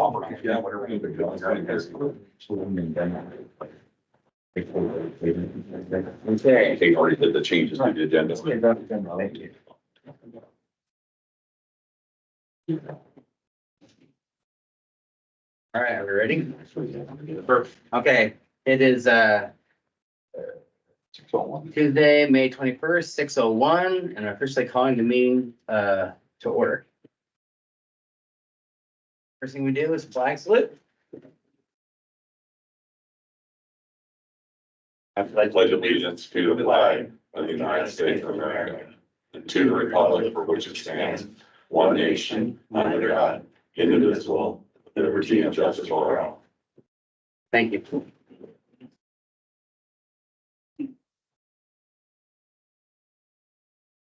offer. Yeah, whatever. Okay. They already did the changes to the agenda. Thank you. All right, are we ready? Okay, it is Tuesday, May 21st, 6:01, and I'm officially calling the meeting to order. First thing we do is flag salute. I pledge allegiance to the flag of the United States of America and to the republic for which it stands, one nation, under God, indivisible, with liberty and justice for all. Thank you.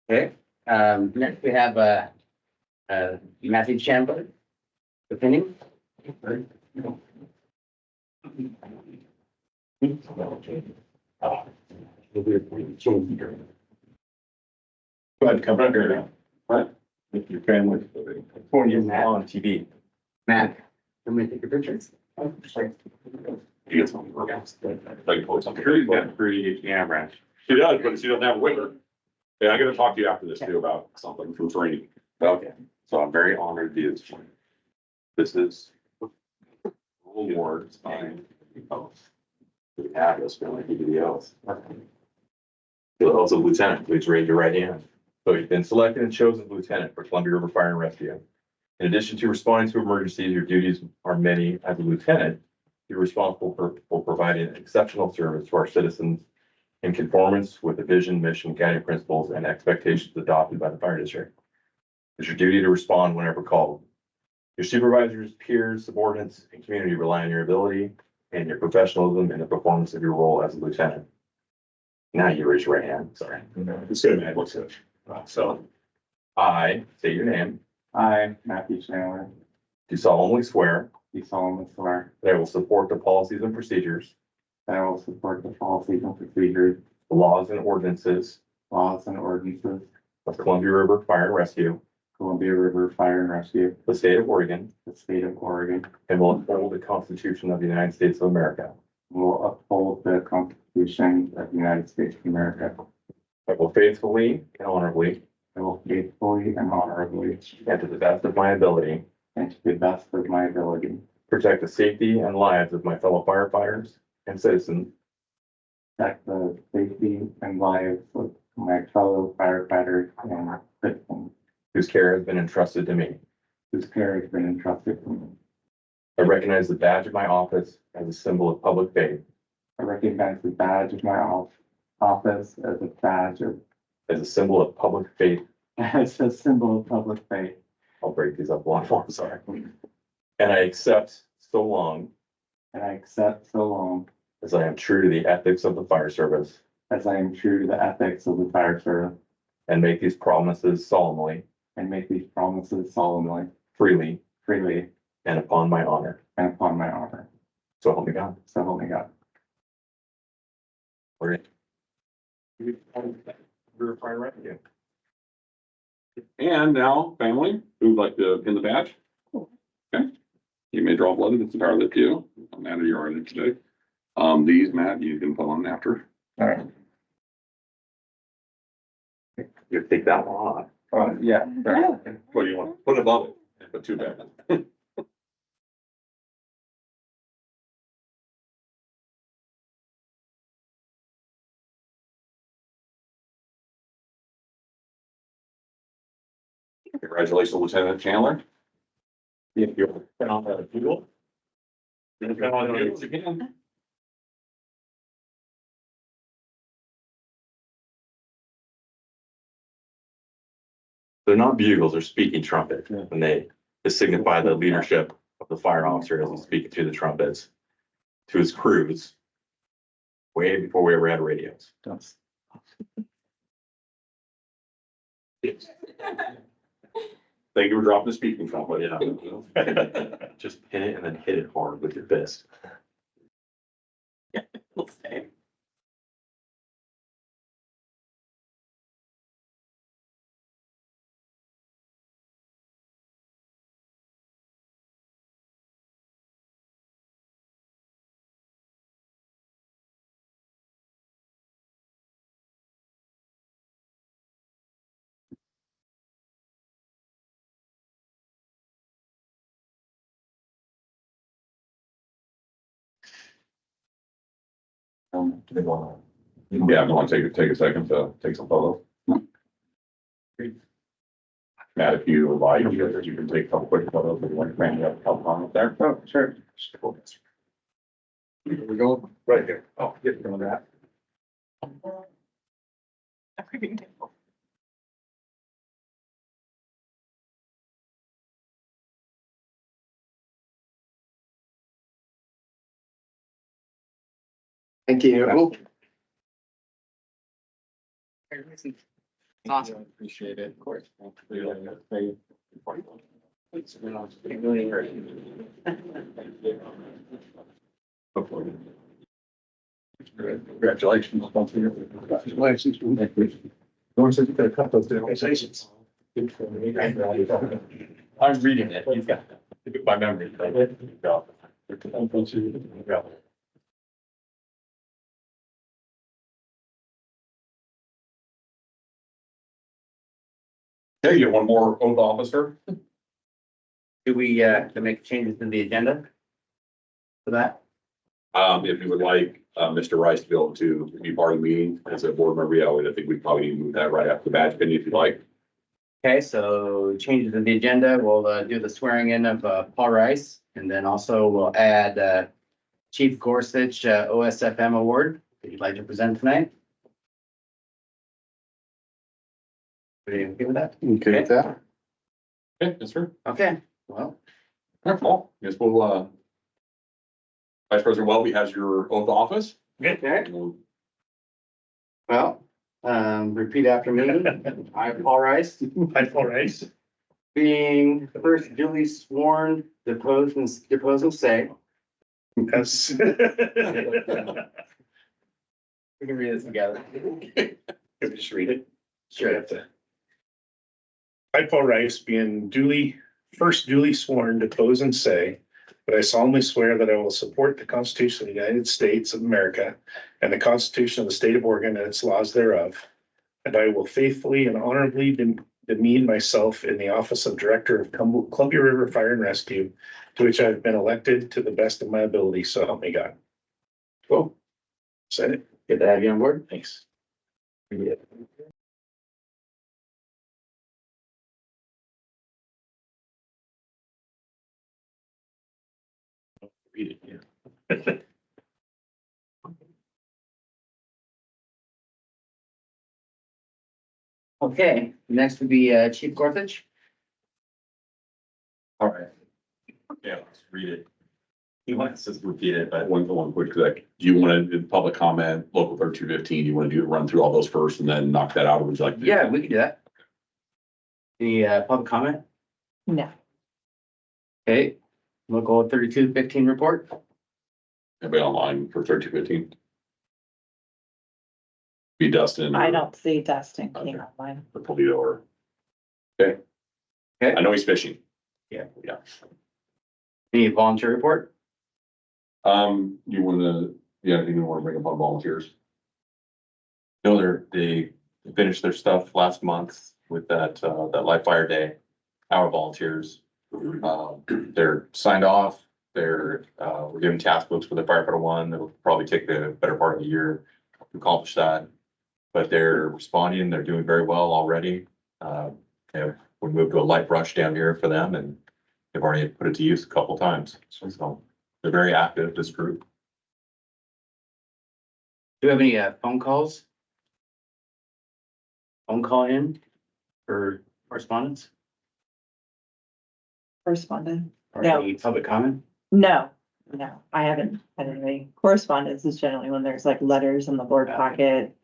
Okay, next we have Matthew Chandler. Opinion? Go ahead, come right here now. What? With your family. For you on TV. Matt, can we take your pictures? You get something. Like, pull something. Sure, you've got a pretty camera. She does, but she doesn't have a whipper. Yeah, I gotta talk to you after this too about something from training. Okay, so I'm very honored to be this morning. This is awards by we have this for like anybody else. So also lieutenant, please raise your right hand. So you've been selected and chosen lieutenant for Columbia River Fire and Rescue. In addition to responding to emergencies, your duties are many. As a lieutenant, you're responsible for providing exceptional service to our citizens in conformance with the vision, mission, guiding principles, and expectations adopted by the fire district. It's your duty to respond whenever called. Your supervisors, peers, subordinates, and community rely on your ability and your professionalism in the performance of your role as a lieutenant. Now you raise your right hand, sorry. It's good, man. What's it? So, I say your name, I, Matthew Chandler, do solemnly swear do solemnly swear that I will support the policies and procedures, that I will support the policies and procedures, the laws and ordinances laws and ordinances, of Columbia River Fire and Rescue, Columbia River Fire and Rescue, the state of Oregon, the state of Oregon, and will uphold the Constitution of the United States of America. and will uphold the Constitution of the United States of America. I will faithfully and honorably, I will faithfully and honorably, and to the best of my ability, and to the best of my ability, protect the safety and lives of my fellow firefighters and citizens, protect the safety and lives of my fellow firefighters and citizens whose care has been entrusted to me. whose care has been entrusted to me. I recognize the badge of my office as a symbol of public faith, I recognize the badge of my office as a badge of, as a symbol of public faith. as a symbol of public faith. I'll break these up one more, sorry. And I accept so long And I accept so long as I am true to the ethics of the fire service as I am true to the ethics of the fire service, and make these promises solemnly, and make these promises solemnly, freely, freely, and upon my honor. and upon my honor. So help me God. So help me God. We're in. River Fire Rescue. And now, family, who'd like to pin the badge? Okay. You may draw blood if it's entirely up to you. I'm mad at your order today. These, Matt, you can put on after. All right. You take that one off. Yeah. What do you want? Put above it, but too bad. Congratulations, Lieutenant Chandler. If you're on the Google. You can put on the notes again. They're not bugles, they're speaking trumpet, and they signify the leadership of the fire officer as he's speaking through the trumpets to his crews way before we ever had radios. Thank you for dropping the speaking trumpet. Yeah. Just hit it and then hit it hard with your fist. We'll stay. Yeah, I want to take a second to take some photos. Matt, if you would like, you can take a couple quick photos if you want to bring up a couple on up there. Oh, sure. Here we go, right here. Oh, get some of that. Thank you. It's awesome. Appreciate it. Of course. Congratulations. Congratulations. Norm said you could have cut those organizations. I'm reading it. He's got my memory. Hey, you want more oath officer? Do we, to make changes in the agenda? For that? If you would like, Mr. Rice to be able to be part of the meeting as a board member, yeah, I think we probably need to move that right after the badge opinion if you'd like. Okay, so changes in the agenda, we'll, do the swearing in of, Paul Rice, and then also we'll add, Chief Gorsuch, OSFM award, that you'd like to present tonight. Are you okay with that? Okay with that? Okay, yes, sir. Okay, well, Wonderful. Guess we'll, Vice President Welby has your oath of office. okay, well, repeat after me. I, Paul Rice, Hi, Paul Rice. being first duly sworn, depose and say. Yes. We can read this together. Just read it. Sure. I, Paul Rice, being first duly sworn, depose and say that I solemnly swear that I will support the Constitution of the United States of America and the Constitution of the State of Oregon and its laws thereof. And I will faithfully and honorably demean myself in the office of Director of Columbia River Fire and Rescue, to which I have been elected to the best of my ability, so help me God. Cool. Said it. Good to have you on board. Thanks. Read it, yeah. Okay, next would be Chief Gorsuch. All right. Yeah, let's read it. He wants us to repeat it, but One quick, like, do you want to do public comment, local 3215, you want to run through all those first and then knock that out, or would you like? to do- Yeah, we can do that. The public comment, No, okay, local 3215 report. Anybody online for 3215? Be Dustin. I or- don't see Dustin Okay. King online. Or Polito or. Okay. Okay. I know he's fishing. Yeah. Yeah. Any volunteer report? You wanna, yeah, you wanna bring up on volunteers? no, they finished their stuff last month with that live fire day. Our volunteers, they're signed off. We're given task books for the firefighter one. It'll probably take the better part of the year to accomplish that. But they're responding. They're doing very well already. We moved to a light brush down here for them and they've already put it to use a couple times. So they're very active, this group. Do you have any phone calls? Phone call in for correspondence Correspondence? or No. any public comment? No, I haven't had any. Correspondence is generally when there's like letters in the board pocket.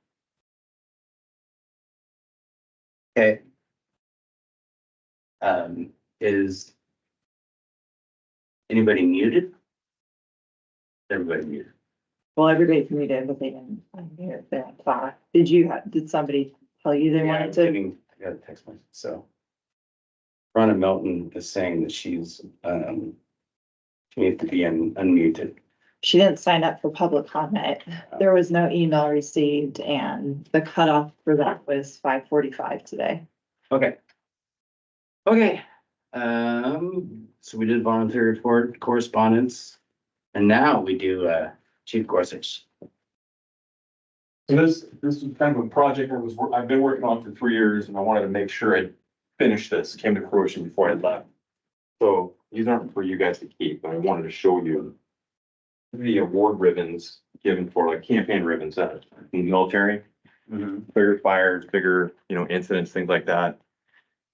Okay. Is anybody muted? Everybody muted. Well, everybody's muted, but they didn't unmute if they thought. Did somebody tell you they Yeah, wanted I'm to? getting- I got a text message, so. Rhonda Melton is saying that she's, she needs to be unmuted. She didn't sign up for public comment. There was no email received and the cutoff for that was 5:45 today. Okay. Okay, so we did volunteer report, correspondence, and now we do, Chief Gorsuch. So this is kind of a project I've been working on for 3 years, and I wanted to make sure I finished this, came to fruition before I left. So these aren't for you guys to keep, but I wanted to show you the award ribbons given for like campaign ribbons in the military, bigger fires, bigger, incidents, things like that.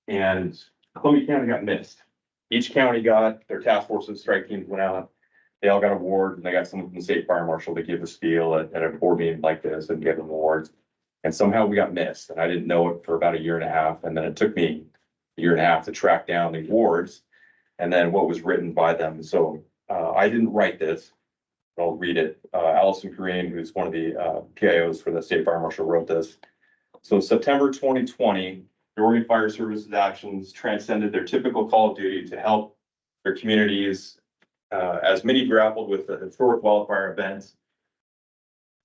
And Columbia County got missed. Each county got their task forces, strike teams went out. They all got awards, and they got someone from the state fire marshal to give a spiel at a board meeting like this and give them awards. And somehow we got missed, and I didn't know it for about a year and a half. And then it took me a year and a half to track down the awards and then what was written by them. So I didn't write this. I'll read it. Allison Green, who's one of the PIOs for the state fire marshal, wrote this. So September 2020, the Oregon Fire Service's actions transcended their typical call of duty to help their communities as many grappled with the historic wildfire events.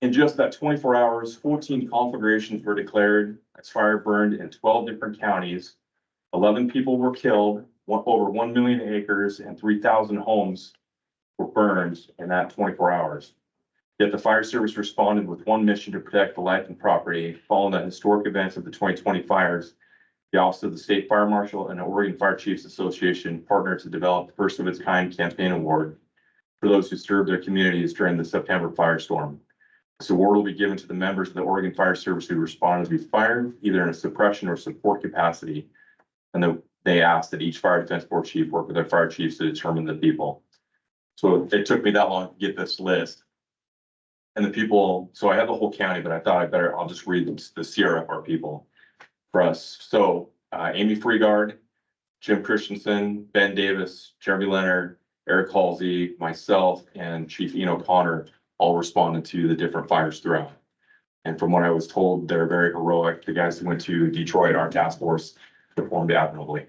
In just that 24 hours, 14 conflagrations were declared as fire burned in 12 different counties. 11 people were killed, over 1 million acres and 3,000 homes were burned in that 24 hours. Yet the fire service responded with one mission to protect the life and property. Following the historic events of the 2020 fires, the Office of the State Fire Marshal and the Oregon Fire Chiefs Association partnered to develop the first of its kind campaign award for those who served their communities during the September firestorm. This award will be given to the members of the Oregon Fire Service who responded to these fires, either in a suppression or support capacity. And they asked that each fire defense board chief work with their fire chiefs to determine the people. So it took me that long to get this list. And the people, so I had the whole county, but I thought I'll just read the CRFR people for us. So Amy Freegard, Jim Christensen, Ben Davis, Jeremy Leonard, Eric Halsey, myself, and Chief Ian O'Connor all responded to the different fires throughout. And from what I was told, they're very heroic. The guys who went to Detroit, our task force, performed admirably.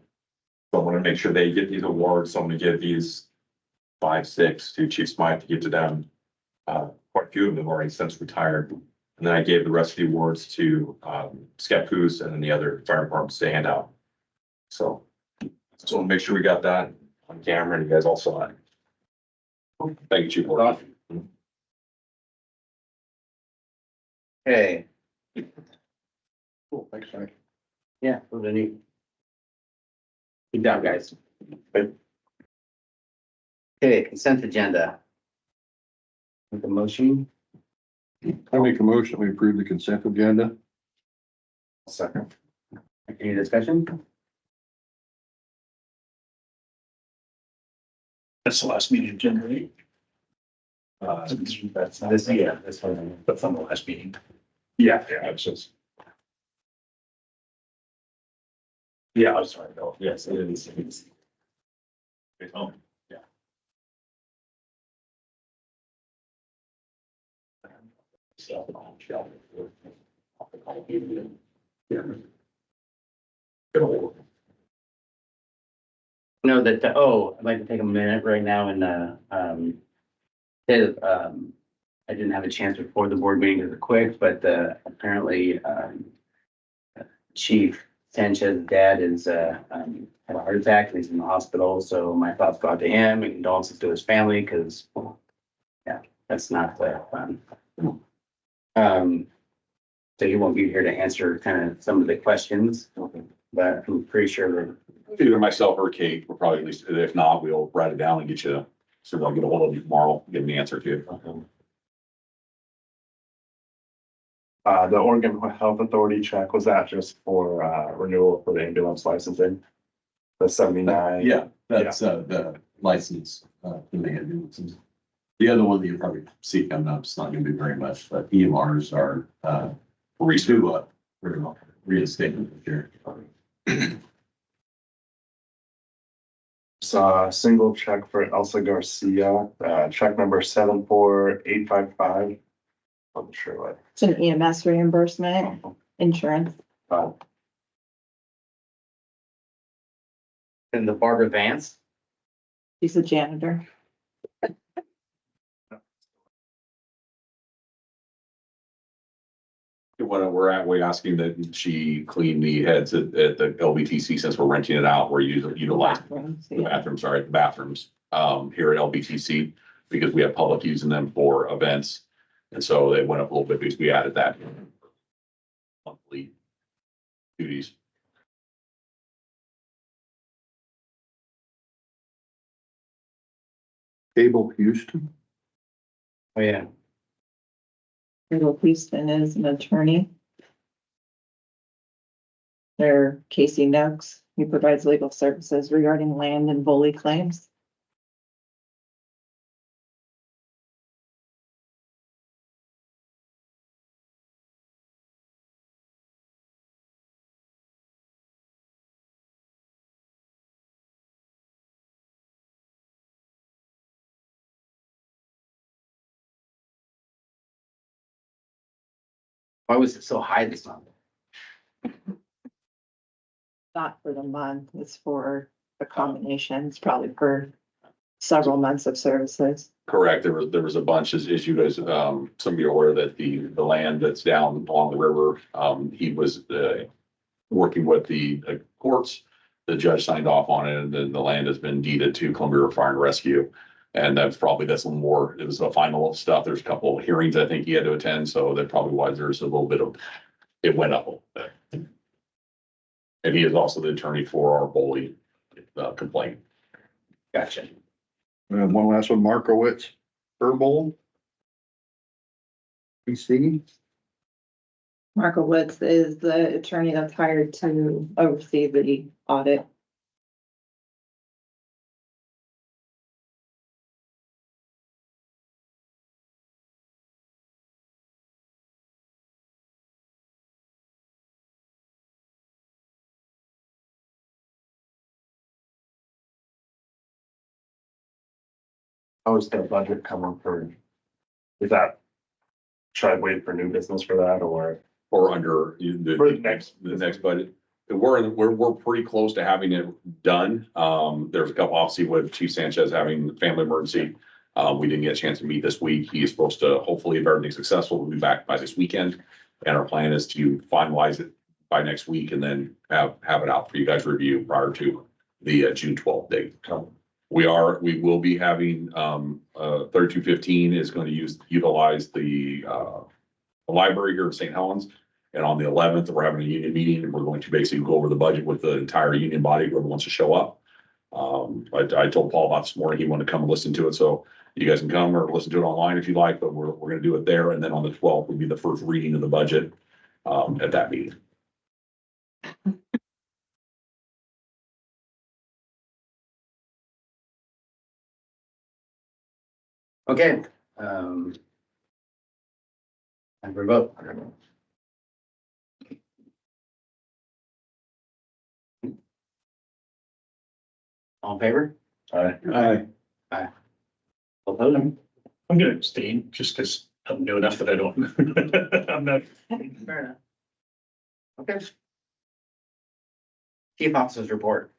So I want to make sure they get these awards. So I'm going to give these 5, 6 to Chief Smythe to give to them. Quite a few of them have already since retired. And then I gave the rest of the awards to Skep Coos and then the other fire departments to hand out. So we'll make sure we got that on camera and you guys all saw it. Thank you, Chief. Okay, Cool, thanks, Mike. yeah, for the new. Good job, guys. Okay, consent agenda. Make a motion. I make a motion, we approve the consent agenda. Second. Any discussion? That's the last meeting in January. That's this, yeah, this one, that's on the last meeting. Yeah, it's just. Yeah, I'm sorry, no, yes, it is. Oh, yeah. No, that, I'd like to take a minute right now and, I didn't have a chance before the board meeting because quick, but, apparently, Chief Sanchez's dad is, had a heart attack and he's in the hospital. So my thoughts go out to him and condolences to his family because, yeah, that's not fun. So he won't be here to answer kind of some of the questions, but I'm pretty sure that Either myself or Kate will probably, at least, if not, we'll write it down and get you, so they'll get a hold of you tomorrow, get an answer to you. The Oregon Health Authority check, was that just for renewal for the ambulance licensing? The 79? Yeah, that's the license for the ambulances. The other one that you'll probably see coming up, it's not gonna be very much, but EMRs are reinstatement this year. Saw a single check for Elsa Garcia, check number 74855. I'm sure what. It's an EMS reimbursement, insurance. in the Barbara Vance. She's a janitor. When we're asking that she clean the heads at the LBTC, since we're renting it out, we're utilizing Bathrooms, the yeah. bathrooms here at LBTC, because we have public using them for events. And so they went up a little bit because we added that monthly duties. Cable Houston. Oh, yeah. Middle Houston is an attorney. They're Casey Noakes. He provides legal services regarding land and bully claims. Why was it so high this month? Not for the month, it's for a combination. It's probably for several months of services. Correct. There was a bunch, as you guys, some of you are aware that the land that's down along the river, he was, working with the courts. The judge signed off on it, and then the land has been deeded to Columbia River Fire and Rescue. And that's a little more, it was the final stuff. There's a couple of hearings I think he had to attend, so that probably why there's a little bit of, it went up a little bit. And he is also the attorney for our bully complaint. Gotcha. And one last one, Markowitz, Herbal. PC. Marco Woods is the attorney that's hired to oversee the audit. How is the budget coming for? Is that, should I wait for new business for that or? Or under For the next. the next budget. We're pretty close to having it done. There's a couple, obviously with Chief Sanchez having the family emergency. We didn't get a chance to meet this week. He is supposed to, hopefully, if everything's successful, we'll be back by this weekend. And our plan is to finalize it by next week and then have it out for you guys to review prior to the June 12th date. We will be having 3215 is going to utilize the library here in St. Helens. And on the 11th, we're having a union meeting and we're going to basically go over the budget with the entire union body, whoever wants to show up. I told Paul about this morning, he wanted to come and listen to it. So you guys can come or listen to it online if you like, but we're going to do it there. And then on the 12th will be the first reading of the budget at that meeting. Okay. And for vote. All in favor? Aye. Opposed? I'm gonna abstain just because I'm new enough that I don't. I'm not. Fair enough. Okay. Chief Officer's report.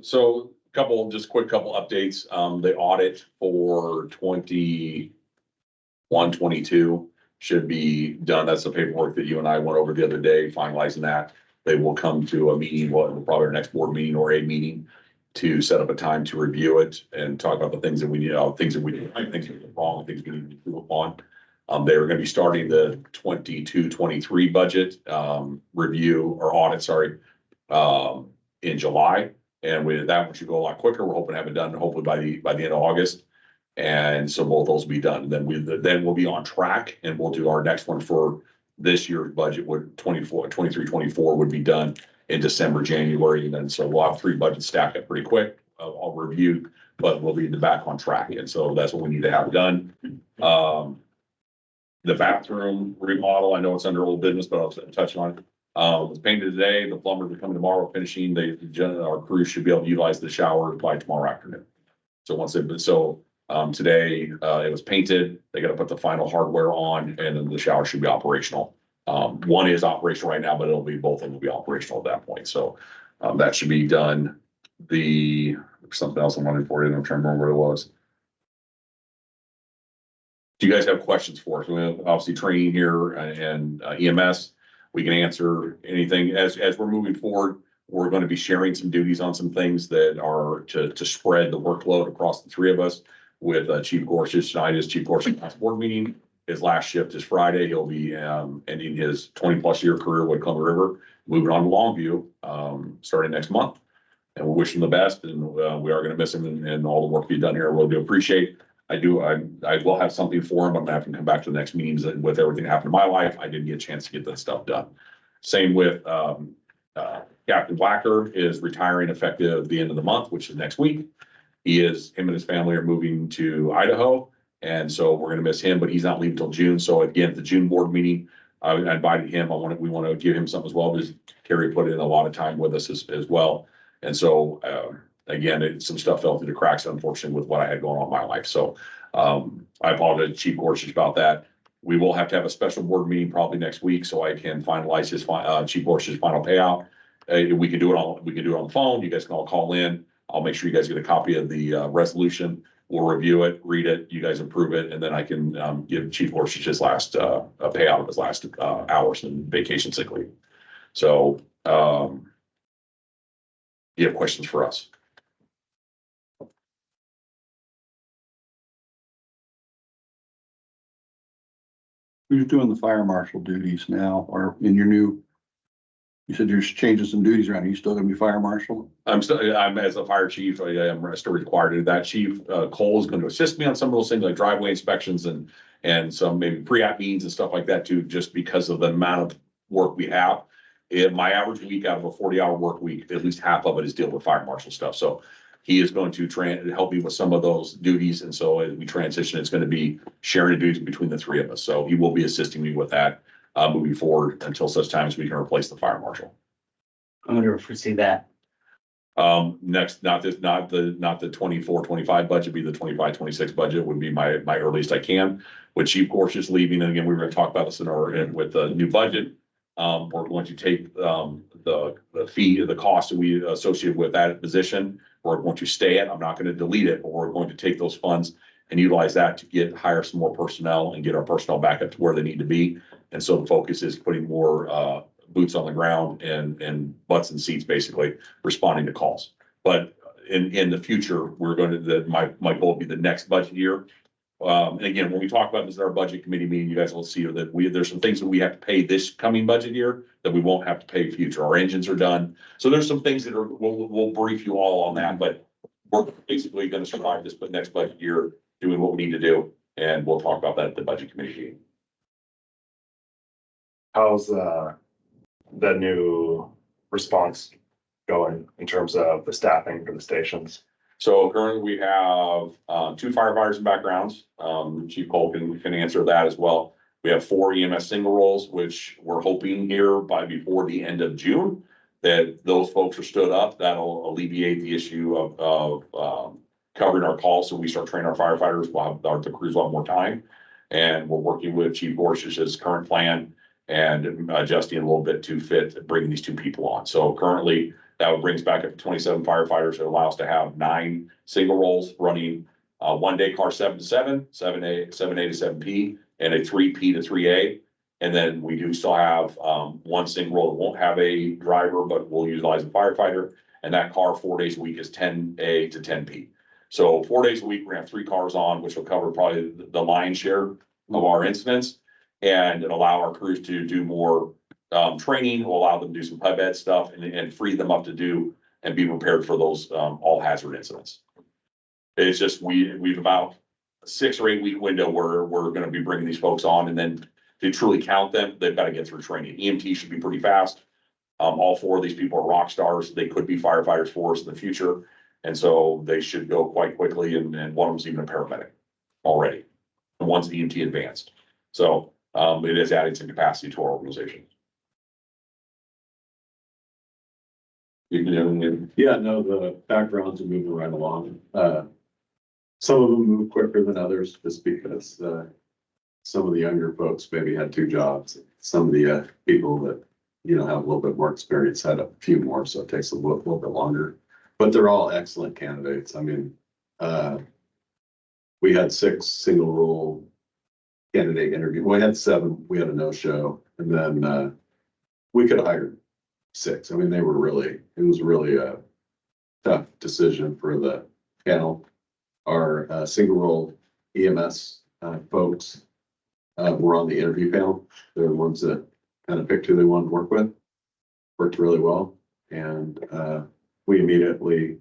So quick couple updates. The audit for 21-22 should be done. That's the paperwork that you and I went over the other day, finalizing that. They will come to a meeting, probably our next board meeting or a meeting to set up a time to review it and talk about the things that we need, things that we do right, things that we did wrong, things we need to improve upon. They're going to be starting the 22-23 budget review or audit, in July. And with that, one should go a lot quicker. We're hoping to have it done hopefully by the end of August. And so both those will be done. Then we'll be on track and we'll do our next one for this year's budget would 23-24 would be done in December, January. And then so we'll have 3 budgets stacked up pretty quick. I'll review, but we'll be back on track. And so that's what we need to have done. The bathroom remodel, I know it's under old business, but I'll touch on it. It's painted today. The plumbers are coming tomorrow finishing. Our crew should be able to utilize the shower by tomorrow afternoon. So today, it was painted. They got to put the final hardware on and then the shower should be operational. One is operational right now, but both of them will be operational at that point. So, that should be done. Something else I'm wondering for you. I'm trying to remember what it was. Do you guys have questions for us? We have obviously training here and EMS. We can answer anything as we're moving forward. We're going to be sharing some duties on some things that are to spread the workload across the 3 of us. with Chief Gorsuch. Tonight is Chief Gorsuch's last board meeting. His last shift is Friday. He'll be ending his 20+ year career with Columbia River, moving on to Longview starting next month. And we wish him the best, and we are going to miss him and all the work he's done here. We'll do appreciate. I will have something for him. I'm gonna have to come back to the next meetings with everything that happened in my life. I didn't get a chance to get that stuff done. Same with Captain Blacker is retiring effective the end of the month, which is next week. Him and his family are moving to Idaho. And so we're gonna miss him, but he's not leaving until June. So again, the June board meeting, I invited him. We want to give him something as well, because Terry put in a lot of time with us as well. And so, again, some stuff fell through the cracks, unfortunately, with what I had going on in my life. So, I apologize to Chief Gorsuch about that. We will have to have a special board meeting probably next week, so I can finalize his, Chief Gorsuch's final payout. We can do it on the phone. You guys can all call in. I'll make sure you guys get a copy of the, resolution. We'll review it, read it, you guys approve it, and then I can, give Chief Gorsuch his last, payout of his last, hours and vacation sick leave. So, you have questions for us? Who's doing the fire marshal duties now, or in your new? You said you're changing some duties around. Are you still gonna be fire marshal? I'm as a fire chief, I'm still required to do that. Chief Cole is going to assist me on some of those things like driveway inspections and some maybe pre-app meetings and stuff like that too, just because of the amount of work we have. In my average week out of a 40-hour work week, at least half of it is dealing with fire marshal stuff. So he is going to help me with some of those duties. And so as we transition, it's going to be sharing the duties between the three of us. So he will be assisting me with that moving forward until such time as we can replace the fire marshal. I wonder if we see that. Next, not the 24-25 budget, be the 25-26 budget would be my earliest I can. With Chief Gorsuch leaving, and again, we were going to talk about this with the new budget. We're going to take the fee, the cost that we associated with that position. We're going to stay it. I'm not going to delete it, but we're going to take those funds and utilize that to hire some more personnel and get our personnel back up to where they need to be. And so the focus is putting more boots on the ground and butts in seats, basically responding to calls. But in the future, we're going to, my goal will be the next budget year. And again, when we talk about this in our budget committee meeting, you guys will see that there's some things that we have to pay this coming budget year that we won't have to pay future. Our engines are done. So there's some things that we'll brief you all on that, but we're basically going to survive this next budget year doing what we need to do. And we'll talk about that at the budget committee meeting. How's the new response going in terms of the staffing for the stations? So currently we have 2 firefighters in backgrounds. Chief Cole can answer that as well. We have 4 EMS single roles, which we're hoping here before the end of June, that those folks are stood up. That'll alleviate the issue of covering our calls. So we start training our firefighters, the crews will have more time. And we're working with Chief Gorsuch's current plan and adjusting a little bit to fit bringing these 2 people on. So currently that brings back up to 27 firefighters. It allows us to have 9 single roles running 1 day car 7 to 7, 7A to 7P, and a 3P to 3A. And then we do still have 1 single role that won't have a driver, but we'll utilize a firefighter. And that car 4 days a week is 10A to 10P. So 4 days a week, we're gonna have 3 cars on, which will cover probably the lion's share of our incidents and allow our crews to do more training, will allow them to do some pub ed stuff and free them up to do and be prepared for those all hazard incidents. It's just, we've about a 6 or 8 week window where we're going to be bringing these folks on, and then to truly count them, they've got to get through training. EMT should be pretty fast. All 4 of these people are rock stars. They could be firefighters for us in the future. And so they should go quite quickly. And one of them's even a paramedic already. And one's EMT advanced. So it is adding some capacity to our organization. Yeah, no, the backgrounds are moving right along. Some of them move quicker than others just because some of the younger folks maybe had 2 jobs. Some of the people that, have a little bit more experience had a few more, so it takes a little bit longer. But they're all excellent candidates. I mean, we had 6 single role candidate interview. We had 7. We had a no-show, and then we could have hired 6. I mean, it was really a tough decision for the panel. our single role EMS folks were on the interview panel. They're the ones that kind of picked who they wanted to work with. Worked really well, and we immediately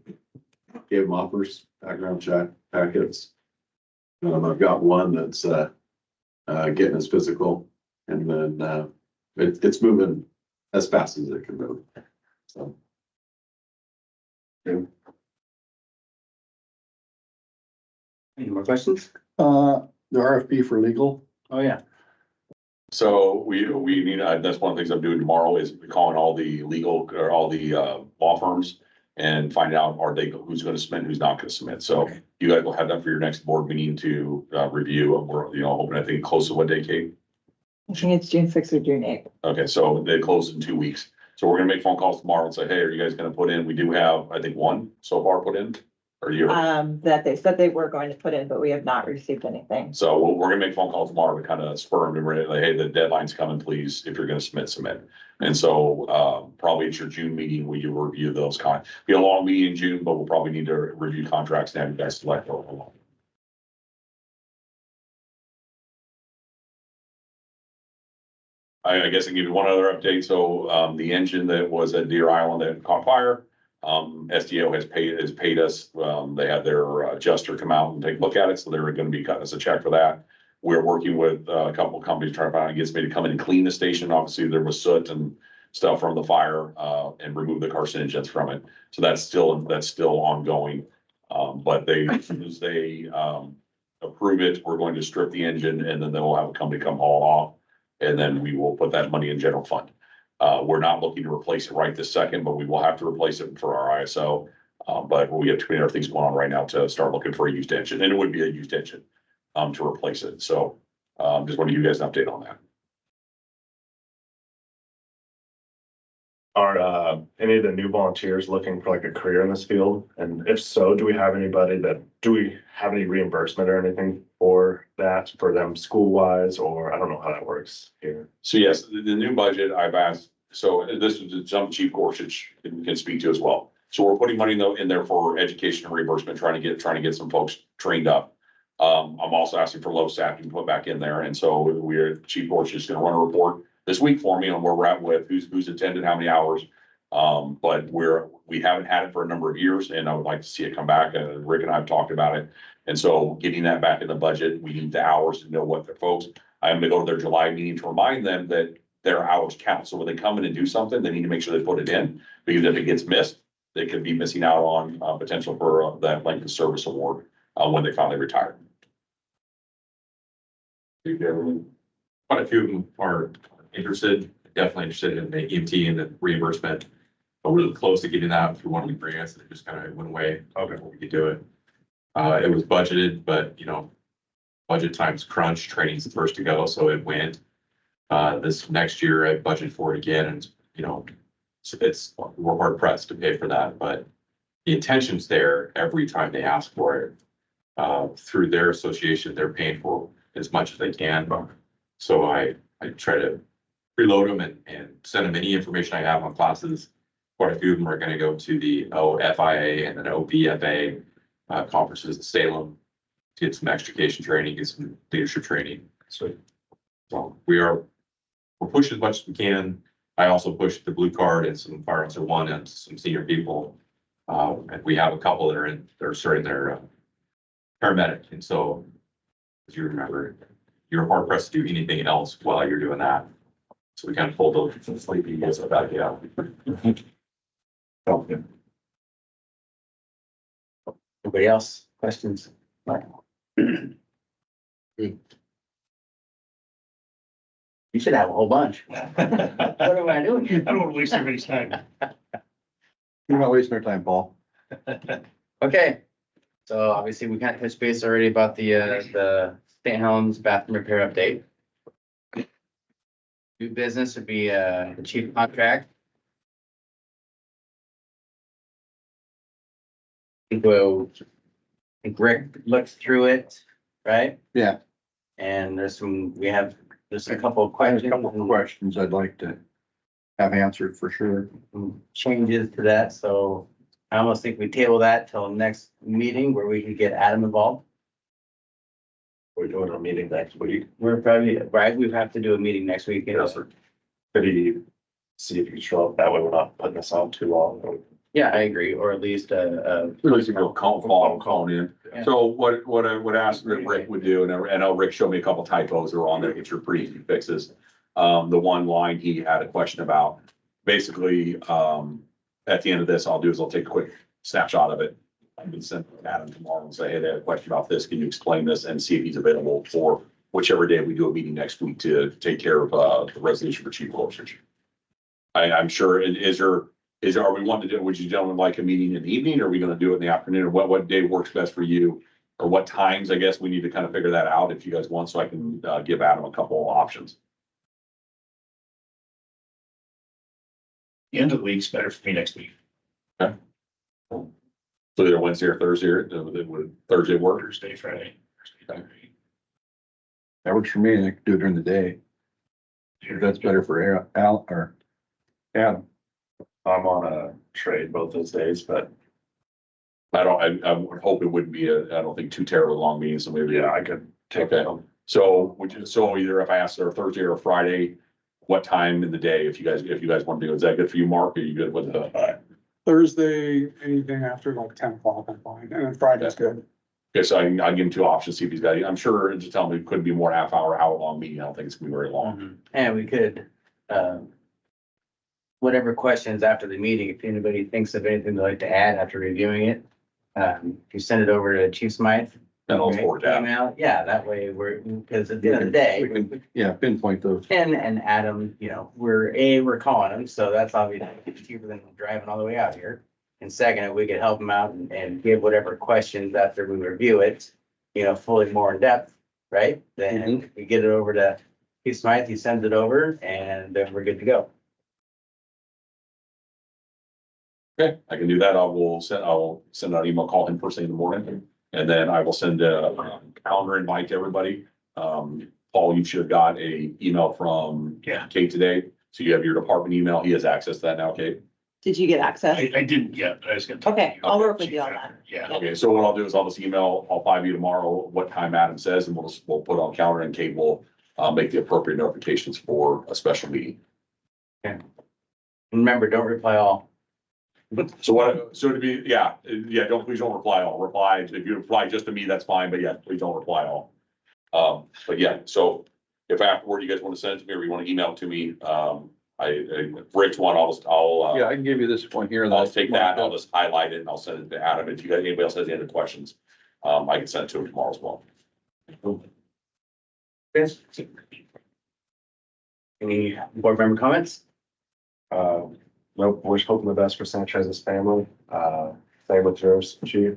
gave them offers, background check packets. I've got one that's getting his physical, and then it's moving as fast as it can move. So. Any more questions? The RFP for legal, Oh, yeah. So we need, that's one of the things I'm doing tomorrow is calling all the legal or all the law firms and find out who's gonna submit, who's not gonna submit. So you guys will have that for your next board meeting to review. We're, hoping, I think, close to what day, Kate? I think it's June 6th or June 8th. Okay, so they close in 2 weeks. So we're gonna make phone calls tomorrow and say, hey, are you guys gonna put in? We do have, I think, one so far put in. Or you? That they said they were going to put in, but we have not received anything. So we're gonna make phone calls tomorrow to kind of spur them to ready, like, hey, the deadline's coming, please. If you're gonna submit. And so probably at your June meeting, will you review those be a long meeting in June, but we'll probably need to review contracts and have you guys select along. I guess I can give you one other update. So the engine that was at Deer Island that caught fire, SDO has paid us. They had their adjuster come out and take a look at it, so they're gonna be cutting us a check for that. We're working with a couple of companies trying to find out, gets me to come in and clean the station. Obviously, there was soot and stuff from the fire, and remove the carcinogens from it. So that's still ongoing. But as soon as they approve it, we're going to strip the engine, and then they'll have a company come haul off. And then we will put that money in general fund. We're not looking to replace it right this second, but we will have to replace it for our ISO. But we have too many other things going on right now to start looking for a used engine, and it would be a used engine to replace it. So just want to give you guys an update on that. are any of the new volunteers looking for like a career in this field? And if so, do we have any reimbursement or anything for that, for them school wise, or I don't know how that works here? So yes, the new budget I've asked, so this is some Chief Gorsuch can speak to as well. So we're putting money in there for education and reimbursement, trying to get some folks trained up. I'm also asking for low staff to put back in there. And so Chief Gorsuch is gonna run a report this week for me on where we're at with who's attended, how many hours. But we haven't had it for a number of years, and I would like to see it come back. And Rick and I have talked about it. And so getting that back in the budget, we need the hours to know what the folks, I'm gonna go to their July meeting to remind them that their hours count. So when they come in and do something, they need to make sure they put it in, because if it gets missed, they could be missing out on potential for that length of service award when they finally retire. Quite a few of them are definitely interested in the EMT and the reimbursement. But we're close to getting that through one of the grants, and it just kind of went away. Okay, we could do it. It was budgeted, but budget times crunch, training's the first to go, so it went. This next year I budgeted for it again, and we're hard pressed to pay for that, but the intention's there every time they ask for it. Through their association, they're paying for as much as they can. So I try to preload them and send them any information I have on classes. Quite a few of them are going to go to the OFIA and then OBFA conferences in Salem, to get some extrication training, get some leadership training. So we're pushing as much as we can. I also pushed the blue card and some Fire Officer 1 and some senior people. And we have a couple that are starting their paramedic. And so, as you remember, you're hard pressed to do anything else while you're doing that. So we kind of pulled those sleepy guys back out. Anybody else? Questions? You should have a whole bunch. What am I doing here? I don't want to waste everybody's time. You're not wasting our time, Paul. Okay, so obviously we kind of touched base already about the St. Helens bathroom repair update. New business would be the chief contract. I think Rick looked through it, right? Yeah. And there's a couple of I have questions. a couple of questions I'd like to have answered for sure. Changes to that, so I almost think we table that till next meeting where we can get Adam involved. We're doing a meeting next week. We're probably, right, we have to do a meeting next week. Yes, sir. Could he see if you show up? That way we're not putting this on too long. Yeah, I agree, or at least, At least you go calling in. Yeah. So what I would ask that Rick would do, and I know Rick showed me a couple typos that are on there, which are pretty easy fixes. The one line he had a question about, basically, at the end of this, I'll take a quick snapshot of it. I can send Adam tomorrow and say, hey, they had a question about this. Can you explain this and see if he's available for whichever day we do a meeting next week to take care of, the resolution for Chief Gorsuch. I'm sure, are we wanting to do, would you gentlemen like a meeting in the evening, or are we gonna do it in the afternoon, or what day works best for you? Or what times, I guess, we need to kind of figure that out if you guys want, so I can, give Adam a couple of options. The end of the week's better for me next week. So either Wednesday or Thursday, or would Thursday work? Thursday, Friday. Okay. That works for me, and I can do it during the day. If that's better for Al or Adam. I'm on a trade both those days, but I would hope it wouldn't be I don't think too terribly long meeting, so maybe. yeah, I could take Okay. them. So either if I asked her Thursday or Friday, what time in the day, if you guys want to do, is that good for you, Mark? Are you good with the? Thursday, anything after like 10 o'clock, I'm fine, and then Friday's good. Okay, so I'll give him two options, see if he's got it. I'm sure, just tell him it could be more half hour long meeting. I don't think it's gonna be very long. And we could, whatever questions after the meeting, if anybody thinks of anything they'd like to add after reviewing it, if you send it over to Chief Smythe. And I'll forward that. Email, yeah, that way because at the end of the day. We can, yeah, pinpoint those. Ken and Adam, we're calling them, so that's obviously cheaper than driving all the way out here. And second, we could help them out and give whatever questions after we review it, fully more in depth, right? Then we get it over to Chief Smythe, he sends it over, and then we're good to go. Okay, I can do that. I'll send out an email, call him first thing in the morning, and then I will send a calendar invite to everybody. Paul, you should have got a email from Kate today, so you have your department email. He has access to that now, Kate. Did you get access? I didn't yet, but I was gonna. Okay, I'll work with you on that. Yeah. Okay, so what I'll do is I'll just email all five of you tomorrow what time Adam says, and we'll put on calendar, and Kate will make the appropriate notifications for a special meeting. Remember, don't reply all. So to be, please don't reply all. Reply, if you reply just to me, that's fine, but yeah, please don't reply all. But yeah, so if afterward you guys want to send it to me, or you want to email it to me, Rich one, Yeah, I can give you this one here. I'll take that, and I'll just highlight it and I'll send it to Adam. If anybody else has any other questions, I can send it to him tomorrow as well. Yes. Any board member comments? Nope, we're just hoping the best for Sanchez's family. Same with yours, Chief.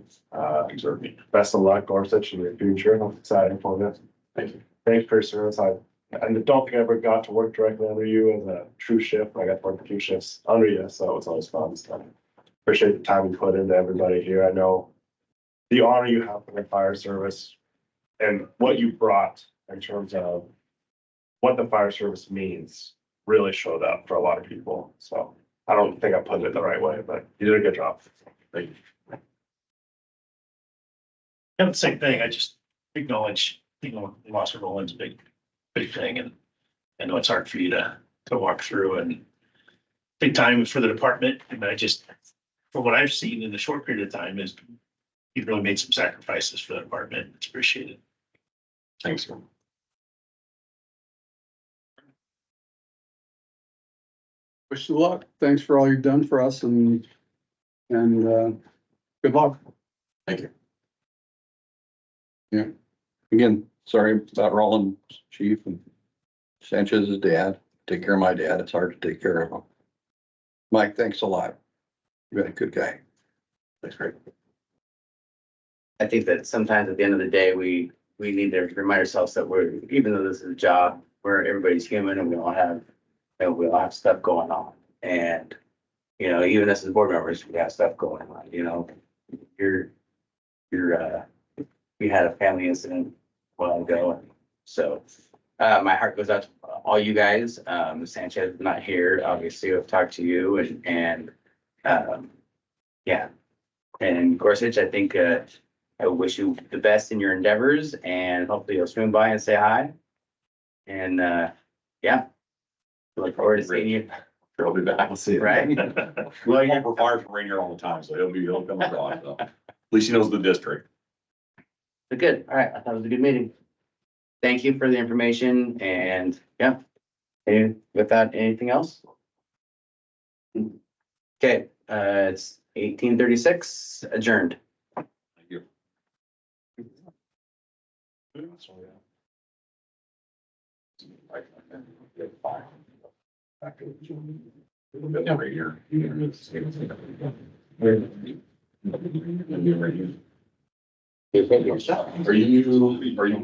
Best of luck, Gorsuch, in your future. I'm excited for this. Thank you. Thanks for your service. I don't think I ever got to work directly under you as a true shift. I got to work 2 shifts under you, so it's always fun. So appreciate the time you put into everybody here. I know the honor you have for the fire service and what you brought in terms of what the fire service means really showed up for a lot of people. So I don't think I put it the right way, but you did a good job. Thank you. Yeah, the same thing. I just acknowledge, loss of Roland's a big thing, and I know it's hard for you to walk through and take time for the department. And I just, from what I've seen in the short period of time, is you've really made some sacrifices for the department. It's appreciated. Thanks, sir. Wish you luck. Thanks for all you've done for us and good luck. Thank you. Yeah. Again, sorry about Roland, Chief, and Sanchez's dad. Take care of my dad. It's hard to take care of him. Mike, thanks a lot. You've been a good guy. Thanks, Greg. I think that sometimes at the end of the day, we need to remind ourselves that even though this is a job where everybody's human and we all have stuff going on. And, even as board members, we have stuff going on, we had a family incident a while ago. So, my heart goes out to all you guys. Sanchez is not here. Obviously, I've talked to you and And Gorsuch, I think, I wish you the best in your endeavors and hopefully you'll swing by and say hi. And, yeah. Look forward to seeing you, Sure, I'll be back. We'll see. right? Well, he requires from Rainier all the time, so he'll come across, so. At least he knows the district. But good. All right. I thought it was a good meeting. Thank you for the information and yeah. And with that, anything else? Okay, it's 18:36 adjourned. Thank you. Right here. Are you